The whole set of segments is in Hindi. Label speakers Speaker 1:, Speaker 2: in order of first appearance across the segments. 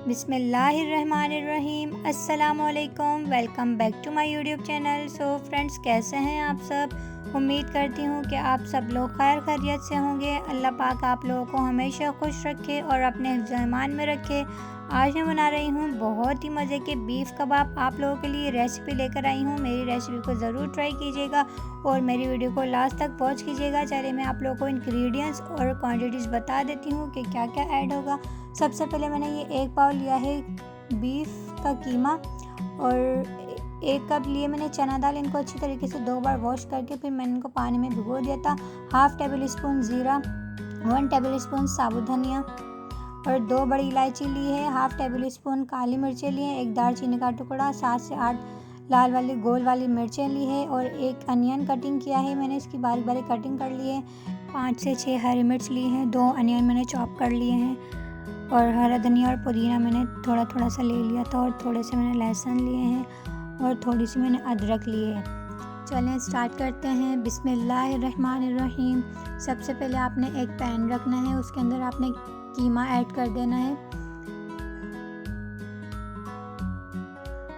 Speaker 1: बिस्मिल्लाहिर्रहमानिर्रहीम। अस्सलामुअलैकुम। Welcome back to my YouTube channel. So friends, कैसे हैं आप सब? उम्मीद करती हूँ कि आप सब लोग खैर खैरियत से होंगे। अल्लाह पाक आप लोगों को हमेशा खुश रखे और अपने हिफ्ज़-ए-ईमान में रखे। आज मैं बना रही हूँ बहुत ही मज़े के बीफ कबाब। आप लोगों के लिए रेसिपी लेकर आई हूँ। मेरी रेसिपी को ज़रूर ट्राई कीजिएगा और मेरी वीडियो को लास्ट तक वॉच कीजिएगा। चलिए मैं आप लोगों को इंग्रेडिएंट्स और क्वांटिटीज़ बता देती हूँ कि क्या क्या ऐड होगा। सबसे पहले मैंने ये 1 पाव लिया है बीफ का कीमा और 1 कप लिए मैंने चना दाल। इनको अच्छी तरीके से 2 बार वॉश करके फिर मैंने इनको पानी में भिगो दिया था। 1/2 टेबल स्पून ज़ीरा, 1 टेबल स्पून साबुत धनिया और 2 बड़ी इलायची ली है। 1/2 टेबल स्पून काली मिर्चें ली हैं। 1 दालचीनी का टुकड़ा, 7 से 8 लाल वाली गोल वाली मिर्चें ली है और 1 अनियन कटिंग किया है मैंने, इसकी बारीक बारीक कटिंग कर ली है। 5 से 6 हरी मिर्च ली हैं। 2 अनियन मैंने चॉप कर लिए हैं और हरा धनिया और पुदीना मैंने थोड़ा थोड़ा सा ले लिया था और थोड़े से मैंने लहसुन लिए हैं और थोड़ी सी मैंने अदरक लिए है। चलें स्टार्ट करते हैं। बिस्मिल्लाहिर्रहमानिर्रहीम। सबसे पहले आपने एक पैन रखना है, उसके अंदर आपने कीमा ऐड कर देना है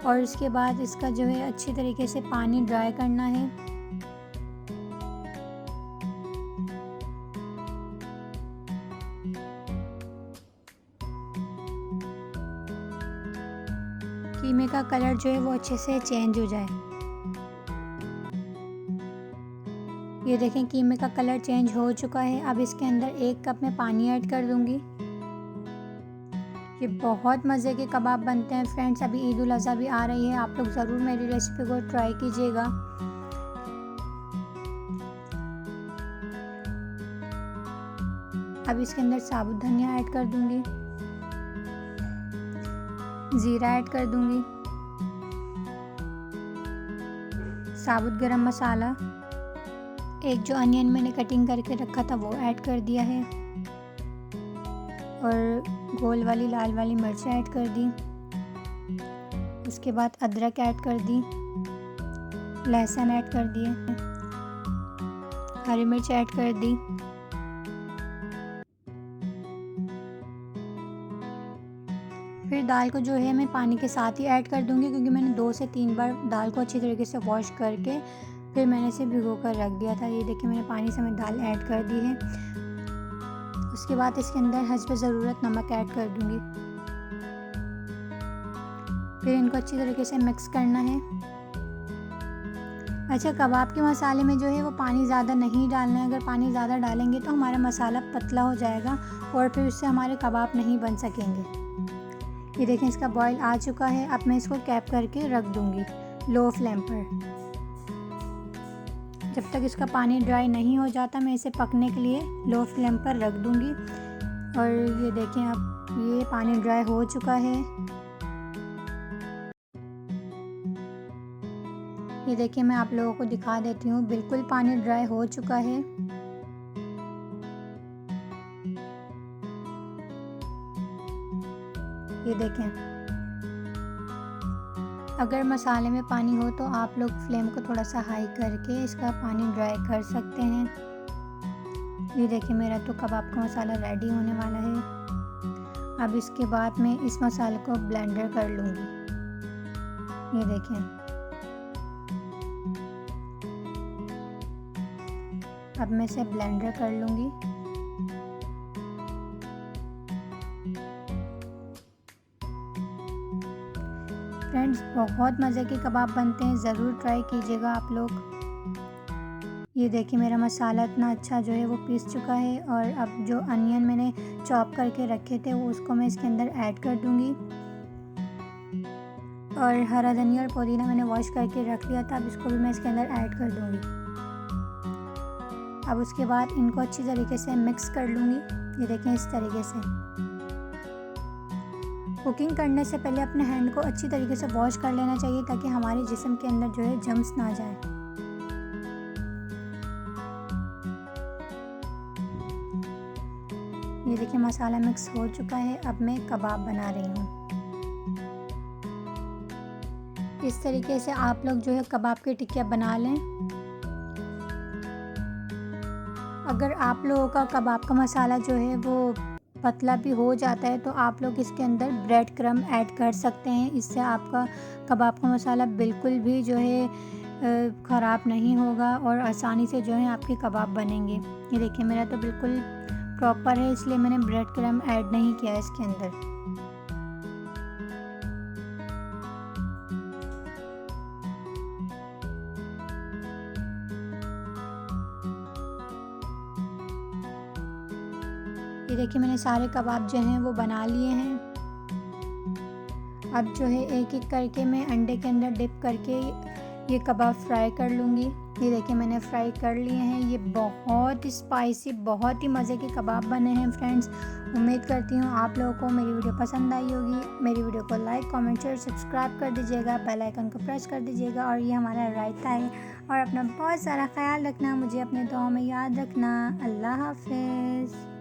Speaker 1: और इसके बाद इसका जो है अच्छी तरीके से पानी ड्राई करना है। कीमे का कलर जो है वो अच्छे से चेंज हो जाए। ये देखें कीमे का कलर चेंज हो चुका है। अब इसके अंदर 1 कप में पानी ऐड कर दूंगी। ये बहुत मज़े के कबाब बनते हैं फ्रेंड्स। अभी ईद उल अज़हा भी आ रही है, आप लोग ज़रूर मेरी रेसिपी को ट्राई कीजिएगा। अब इसके अंदर साबुत धनिया ऐड कर दूंगी, ज़ीरा ऐड कर दूंगी, साबुत गरम मसाला, एक जो अनियन मैंने कटिंग करके रखा था वो ऐड कर दिया है और गोल वाली लाल वाली मिर्च ऐड कर दी। उसके बाद अदरक ऐड कर दी, लहसुन ऐड कर दिए, हरी मिर्च ऐड कर दी। फिर दाल को जो है मैं पानी के साथ ही ऐड कर दूंगी क्योंकि मैंने 2 से 3 बार दाल को अच्छी तरीके से वॉश करके फिर मैंने इसे भिगो कर रख दिया था। ये देखिए मैंने पानी से मैं दाल ऐड कर दी है। उसके बाद इसके अंदर हस्ब ज़रूरत नमक ऐड कर दूंगी। फिर इनको अच्छी तरीके से मिक्स करना है। अच्छा, कबाब के मसाले में जो है वो पानी ज़्यादा नहीं डालना है। अगर पानी ज़्यादा डालेंगे तो हमारा मसाला पतला हो जाएगा और फिर उससे हमारे कबाब नहीं बन सकेंगे। ये देखें इसका बॉईल आ चुका है। अब मैं इसको कैप करके रख दूंगी लो फ्लेम पर। जब तक इसका पानी ड्राई नहीं हो जाता मैं इसे पकने के लिए लो फ्लेम पर रख दूंगी। और ये देखें अब ये पानी ड्राई हो चुका है। ये देखिए मैं आप लोगों को दिखा देती हूँ, बिल्कुल पानी ड्राई हो चुका है। ये देखें, अगर मसाले में पानी हो तो आप लोग फ्लेम को थोड़ा सा हाई करके इसका पानी ड्राई कर सकते हैं। ये देखिए मेरा तो कबाब का मसाला रेडी होने वाला है। अब इसके बाद मैं इस मसाले को ब्लेंडर कर लूँगी। ये देखें, अब मैं इसे ब्लेंडर कर लूँगी। फ्रेंड्स, बहुत मज़े के कबाब बनते हैं, ज़रूर ट्राई कीजिएगा आप लोग। ये देखिए मेरा मसाला इतना अच्छा जो है वो पीस चुका है और अब जो अनियन मैंने चॉप करके रखे थे वो उसको मैं इसके अंदर ऐड कर दूंगी और हरा धनिया और पुदीना मैंने वॉश करके रख लिया था, अब इसको भी मैं इसके अंदर ऐड कर दूंगी। अब उसके बाद इनको अच्छी तरीके से मिक्स कर लूँगी। ये देखें इस तरीके से। कुकिंग करने से पहले अपने हैंड को अच्छी तरीके से वॉश कर लेना चाहिए ताकि हमारे जिस्म के अंदर जो है जम्स ना जाए। ये देखिए मसाला मिक्स हो चुका है। अब मैं कबाब बना रही हूँ। इस तरीके से आप लोग जो है कबाब की टिक्कियाँ बना लें। अगर आप लोगों का कबाब का मसाला जो है वो पतला भी हो जाता है तो आप लोग इसके अंदर ब्रेड क्रम्ब ऐड कर सकते हैं। इससे आपका कबाब का मसाला बिल्कुल भी जो है ख़राब नहीं होगा और आसानी से जो है आपके कबाब बनेंगे। ये देखिए मेरा तो बिल्कुल प्रॉपर है, इसलिए मैंने ब्रेड क्रम्ब ऐड नहीं किया इसके अंदर। ये देखिए मैंने सारे कबाब जो हैं वो बना लिए हैं। अब जो है एक एक करके मैं अंडे के अंदर डिप करके ये कबाब फ्राई कर लूँगी। ये देखिए मैंने फ्राई कर लिए हैं। ये बहुत स्पाइसी, बहुत ही मज़े के कबाब बने हैं फ्रेंड्स। उम्मीद करती हूँ आप लोगों को मेरी वीडियो पसंद आई होगी। मेरी वीडियो को लाइक, कमेंट, शेयर, सब्सक्राइब कर दीजिएगा, बेल आइकन को प्रेस कर दीजिएगा। और ये हमारा रायता है। और अपना बहुत सारा ख्याल रखना, मुझे अपने दुआओं में याद रखना। अल्लाह हाफ़िज़।